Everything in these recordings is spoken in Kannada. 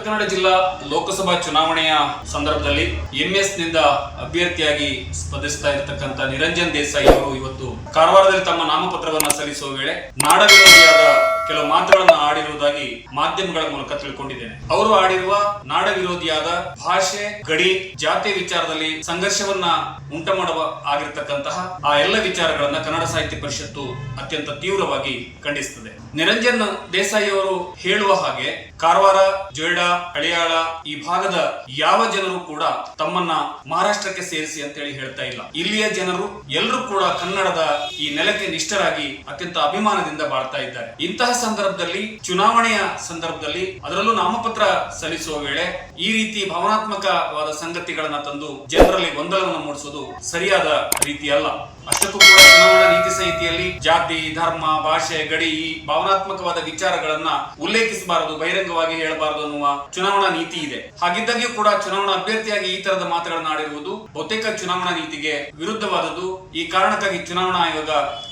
ಕನ್ನಡ ಜಿಲ್ಲಾ ಲೋಕಸಭಾ ಚುನಾವಣೆಯ ಸಂದರ್ಭದಲ್ಲಿ ಎಂಎಸ್ ನಿಂದ ಅಭ್ಯರ್ಥಿಯಾಗಿ ಸ್ಪರ್ಧಿಸ್ತಾ ಇರತಕ್ಕಂತ ನಿರಂಜನ್ ದೇಸಾಯಿ ಅವರು ಇವತ್ತು ಕಾರವಾರದಲ್ಲಿ ತಮ್ಮ ನಾಮಪತ್ರವನ್ನ ಸಲ್ಲಿಸುವ ವೇಳೆ ನಾಡ ವಿರೋಧಿಯಾದ ಕೆಲವು ಮಾತುಗಳನ್ನು ಆಡಿರುವುದಾಗಿ ಮಾಧ್ಯಮಗಳ ಮೂಲಕ ತಿಳ್ಕೊಂಡಿದ್ದೇನೆ. ಅವರು ಆಡಿರುವ ನಾಡ ವಿರೋಧಿಯಾದ ಭಾಷೆ, ಗಡಿ, ಜಾತಿ ವಿಚಾರದಲ್ಲಿ ಸಂಘರ್ಷವನ್ನ ಉಂಟುಮಾಡುವ ಆಗಿರತಕ್ಕಂತಹ ಆ ಎಲ್ಲ ವಿಚಾರಗಳನ್ನ ಕನ್ನಡ ಸಾಹಿತ್ಯ ಪರಿಷತ್ತು ಅತ್ಯಂತ ತೀವ್ರವಾಗಿ ಖಂಡಿಸುತ್ತದೆ. ನಿರಂಜನ್ ದೇಸಾಯಿ ಅವರು ಹೇಳುವ ಹಾಗೆ ಕಾರವಾರ, ಜೊಯ್ಡಾ, ಹಳಿಯಾಳ ಈ ಭಾಗದ ಯಾವ ಜನರು ಕೂಡ ತಮ್ಮನ್ನ ಮಹಾರಾಷ್ಟ್ರಕ್ಕೆ ಸೇರಿಸಿ ಅಂತ ಹೇಳಿ ಹೇಳ್ತಾ ಇಲ್ಲ. ಇಲ್ಲಿಯ ಜನರು ಎಲ್ಲರೂ ಕೂಡ ಕನ್ನಡದ ಈ ನೆಲಕ್ಕೆ ನಿಷ್ಠರಾಗಿ ಅತ್ಯಂತ ಅಭಿಮಾನದಿಂದ ಬಾಳ್ತಾ ಇದ್ದಾರೆ. ಇಂತಹ ಸಂದರ್ಭದಲ್ಲಿ, ಚುನಾವಣೆಯ ಸಂದರ್ಭದಲ್ಲಿ, ಅದರಲ್ಲೂ ನಾಮಪತ್ರ ಸಲ್ಲಿಸುವ ವೇಳೆ ಈ ರೀತಿ ಭಾವನಾತ್ಮಕವಾದ ಸಂಗತಿಗಳನ್ನ ತಂದು ಜನರಲ್ಲಿ ಗೊಂದಲವನ್ನು ಮೂಡಿಸುವುದು ಸರಿಯಾದ ರೀತಿ ಅಲ್ಲ. ಅಷ್ಟಕ್ಕೂ ಕೂಡ ಚುನಾವಣಾ ನೀತಿ ಸಂಹಿತೆಯಲ್ಲಿ ಜಾತಿ, ಧರ್ಮ, ಭಾಷೆ, ಗಡಿ ಈ ಭಾವನಾತ್ಮಕವಾದ ವಿಚಾರಗಳನ್ನ ಉಲ್ಲೇಖಿಸಬಾರದು, ಬಹಿರಂಗವಾಗಿ ಹೇಳಬಾರದು ಅನ್ನುವ ಚುನಾವಣಾ ನೀತಿ ಇದೆ. ಹಾಗಿದ್ದಾಗ್ಯೂ ಕೂಡ ಚುನಾವಣಾ ಅಭ್ಯರ್ಥಿಯಾಗಿ ಈ ತರದ ಮಾತುಗಳನ್ನ ಆಡಿರುವುದು ಬಹುತೇಕ ಚುನಾವಣಾ ನೀತಿಗೆ ವಿರುದ್ಧವಾದದ್ದು. ಈ ಕಾರಣಕ್ಕಾಗಿ ಚುನಾವಣಾ ಆಯೋಗ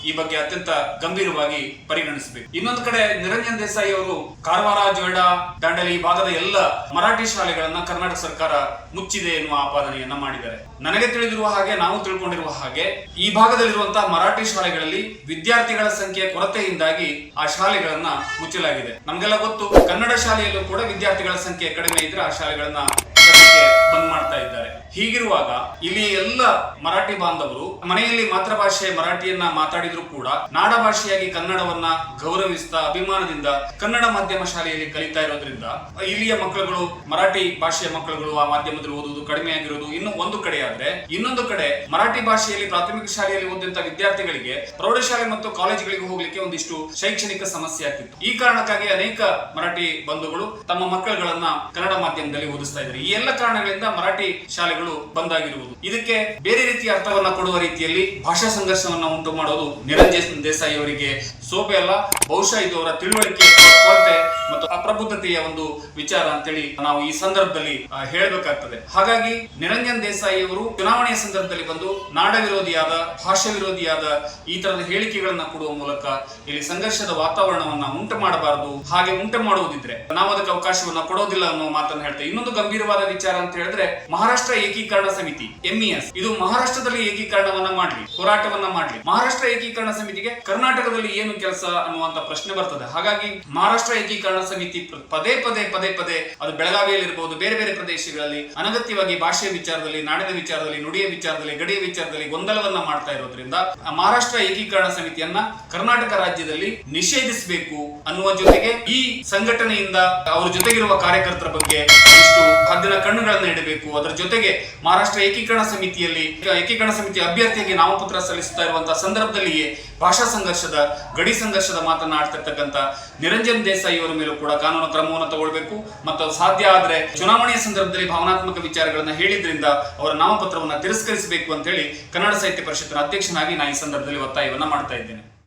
ಈ ಬಗ್ಗೆ ಅತ್ಯಂತ ಗಂಭೀರವಾಗಿ ಪರಿಗಣಿಸಬೇಕು. ಇನ್ನೊಂದು ಕಡೆ ನಿರಂಜನ್ ದೇಸಾಯಿ ಅವರು ಕಾರವಾರ, ಜೊಯ್ಡಾ, ದಾಂಡೇಲಿ ಈ ಭಾಗದ ಎಲ್ಲ ಮರಾಠಿ ಶಾಲೆಗಳನ್ನ ಕರ್ನಾಟಕ ಸರ್ಕಾರ ಮುಚ್ಚಿದೆ ಎನ್ನುವ ಆಪಾದನೆಯನ್ನ ಮಾಡಿದ್ದಾರೆ. ನನಗೆ ತಿಳಿದಿರುವ ಹಾಗೆ, ನಾವು ತಿಳ್ಕೊಂಡಿರುವ ಹಾಗೆ, ಈ ಭಾಗದಲ್ಲಿರುವಂತಹ ಮರಾಠಿ ಶಾಲೆಗಳಲ್ಲಿ ವಿದ್ಯಾರ್ಥಿಗಳ ಸಂಖ್ಯೆಯ ಕೊರತೆಯಿಂದಾಗಿ ಆ ಶಾಲೆಗಳನ್ನ ಮುಚ್ಚಲಾಗಿದೆ. ನಮ್ಗೆಲ್ಲ ಗೊತ್ತು, ಕನ್ನಡ ಶಾಲೆಯಲ್ಲೂ ಕೂಡ ವಿದ್ಯಾರ್ಥಿಗಳ ಸಂಖ್ಯೆ ಕಡಿಮೆ ಇದ್ರೆ ಆ ಶಾಲೆಗಳನ್ನ ಬಂದ್ ಮಾಡ್ತಾ ಇದ್ದಾರೆ. ಹೀಗಿರುವಾಗ ಇಲ್ಲಿ ಎಲ್ಲ ಮರಾಠಿ ಬಾಂಧವರು ಮನೆಯಲ್ಲಿ ಮಾತೃಭಾಷೆ ಮರಾಠಿಯನ್ನ ಮಾತಾಡಿದ್ರು ಕೂಡ ನಾಡ ಭಾಷೆಯಾಗಿ ಕನ್ನಡವನ್ನ ಗೌರವಿಸ್ತಾ ಅಭಿಮಾನದಿಂದ ಕನ್ನಡ ಮಾಧ್ಯಮ ಶಾಲೆಯಲ್ಲಿ ಕಲಿತಾ ಇರೋದ್ರಿಂದ ಇಲ್ಲಿಯ ಮಕ್ಕಳುಗಳು, ಮರಾಠಿ ಭಾಷೆಯ ಮಕ್ಕಳುಗಳು ಆ ಮಾಧ್ಯಮದಲ್ಲಿ ಓದುವುದು ಕಡಿಮೆ ಆಗಿರೋದು ಇನ್ನು ಒಂದು ಕಡೆ ಆದ್ರೆ, ಇನ್ನೊಂದು ಕಡೆ ಮರಾಠಿ ಭಾಷೆಯಲ್ಲಿ ಪ್ರಾಥಮಿಕ ಶಾಲೆಯಲ್ಲಿ ಓದಿದಂತ ವಿದ್ಯಾರ್ಥಿಗಳಿಗೆ ಪ್ರೌಢಶಾಲೆ ಮತ್ತು ಕಾಲೇಜುಗಳಿಗೆ ಹೋಗ್ಲಿಕ್ಕೆ ಒಂದಿಷ್ಟು ಶೈಕ್ಷಣಿಕ ಸಮಸ್ಯೆ ಆಗ್ತಿತ್ತು. ಈ ಕಾರಣಕ್ಕಾಗಿ ಅನೇಕ ಮರಾಠಿ ಬಂಧುಗಳು ತಮ್ಮ ಮಕ್ಕಳುಗಳನ್ನ ಕನ್ನಡ ಮಾಧ್ಯಮದಲ್ಲಿ ಓದಿಸ್ತಾ ಇದ್ದಾರೆ. ಈ ಎಲ್ಲ ಕಾರಣಗಳಿಂದ ಮರಾಠಿ ಶಾಲೆಗಳು ಬಂದಾಗಿರುವುದು. ಇದಕ್ಕೆ ಬೇರೆ ರೀತಿಯ ಅರ್ಥವನ್ನ ಕೊಡುವ ರೀತಿಯಲ್ಲಿ ಭಾಷಾ ಸಂಘರ್ಷವನ್ನ ಉಂಟು ಮಾಡೋದು ನಿರಂಜನ್ ದೇಸಾಯಿ ಅವರಿಗೆ ಸೋಪೆ ಅಲ್ಲ. ಬಹುಶಃ ಇದು ಅವರ ತಿಳುವಳಿಕೆ ಕೊರತೆ ಮತ್ತು ಅಪ್ರಬುದ್ಧತೆಯ ಒಂದು ವಿಚಾರ ಅಂತೇಳಿ ನಾವು ಈ ಸಂದರ್ಭದಲ್ಲಿ ಹೇಳಬೇಕಾಗ್ತದೆ. ಹಾಗಾಗಿ ನಿರಂಜನ್ ದೇಸಾಯಿ ಅವರು ಚುನಾವಣೆಯ ಸಂದರ್ಭದಲ್ಲಿ ಬಂದು ನಾಡ ವಿರೋಧಿಯಾದ, ಭಾಷಾ ವಿರೋಧಿಯಾದ ಈ ತರದ ಹೇಳಿಕೆಗಳನ್ನ ಕೊಡುವ ಮೂಲಕ ಇಲ್ಲಿ ಸಂಘರ್ಷದ ವಾತಾವರಣವನ್ನ ಉಂಟು ಮಾಡಬಾರದು. ಹಾಗೆ ಉಂಟು ಮಾಡುವುದಿದ್ರೆ ನಾವು ಅದಕ್ಕೆ ಅವಕಾಶವನ್ನ ಕೊಡೋದಿಲ್ಲ ಅನ್ನೋ ಮಾತನ್ನು ಹೇಳ್ತೇವೆ. ಇನ್ನೊಂದು ಗಂಭೀರವಾದ ವಿಚಾರ ಅಂತ ಹೇಳಿದ್ರೆ, ಮಹಾರಾಷ್ಟ್ರ ಏಕೀಕರಣ ಸಮಿತಿ MES ಇದು ಮಹಾರಾಷ್ಟ್ರದಲ್ಲಿ ಏಕೀಕರಣವನ್ನ ಮಾಡ್ಲಿ, ಹೋರಾಟವನ್ನ ಮಾಡ್ಲಿ. ಮಹಾರಾಷ್ಟ್ರ ಏಕೀಕರಣ ಸಮಿತಿಗೆ ಕರ್ನಾಟಕದಲ್ಲಿ ಏನು ಕೆಲಸ ಅನ್ನುವಂತ ಪ್ರಶ್ನೆ ಬರ್ತದೆ. ಹಾಗಾಗಿ ಮಹಾರಾಷ್ಟ್ರ ಏಕೀಕರಣ ಸಮಿತಿ ಪದೇ ಪದೇ ಅದು ಬೆಳಗಾವಿಯಲ್ಲಿ ಇರಬಹುದು, ಬೇರೆ ಬೇರೆ ಪ್ರದೇಶಗಳಲ್ಲಿ ಅನಗತ್ಯವಾಗಿ ಭಾಷೆಯ ವಿಚಾರದಲ್ಲಿ, ನಾಡಿನ ವಿಚಾರದಲ್ಲಿ, ನುಡಿಯ ವಿಚಾರದಲ್ಲಿ, ಗಡಿಯ ವಿಚಾರದಲ್ಲಿ ಗೊಂದಲವನ್ನ ಮಾಡ್ತಾ ಇರೋದ್ರಿಂದ ಮಹಾರಾಷ್ಟ್ರ ಏಕೀಕರಣ ಸಮಿತಿಯನ್ನ ಕರ್ನಾಟಕ ರಾಜ್ಯದಲ್ಲಿ ನಿಷೇಧಿಸಬೇಕು ಅನ್ನುವ ಜೊತೆಗೆ ಈ ಸಂಘಟನೆಯಿಂದ ಅವರ ಜೊತೆಗಿರುವ ಕಾರ್ಯಕರ್ತರ ಬಗ್ಗೆ ಇಷ್ಟು ಹದ್ದಿನ ಕಣ್ಣುಗಳನ್ನ ಇಡಬೇಕು. ಅದರ ಜೊತೆಗೆ ಮಹಾರಾಷ್ಟ್ರ ಏಕೀಕರಣ ಸಮಿತಿ ಅಭ್ಯರ್ಥಿಯಾಗಿ ನಾಮಪತ್ರ ಸಲ್ಲಿಸುತ್ತಾ ಇರುವಂತಹ ಸಂದರ್ಭದಲ್ಲಿಯೇ ಭಾಷಾ ಸಂಘರ್ಷದ, ಗಡಿ ಸಂಘರ್ಷದ ಮಾತನಾಡ್ತಿರ್ತಕ್ಕಂಥ ನಿರಂಜನ್ ದೇಸಾಯಿ ಅವರ ಮೇಲೂ ಕೂಡ ಕಾನೂನು ಕ್ರಮವನ್ನು ತಗೊಳ್ಬೇಕು. ಮತ್ತು ಸಾಧ್ಯ ಆದ್ರೆ ಚುನಾವಣೆಯ ಸಂದರ್ಭದಲ್ಲಿ ಭಾವನಾತ್ಮಕ ವಿಚಾರಗಳನ್ನ ಹೇಳಿದ್ರಿಂದ ಅವರ ನಾಮಪತ್ರವನ್ನ ತಿರಸ್ಕರಿಸಬೇಕು ಅಂತ ಹೇಳಿ ಕನ್ನಡ ಸಾಹಿತ್ಯ ಪರಿಷತ್ತಿನ ಅಧ್ಯಕ್ಷನಾಗಿ ನಾನು ಈ ಸಂದರ್ಭದಲ್ಲಿ ಒತ್ತಾಯವನ್ನ ಮಾಡ್ತಾ ಇದ್ದೇನೆ.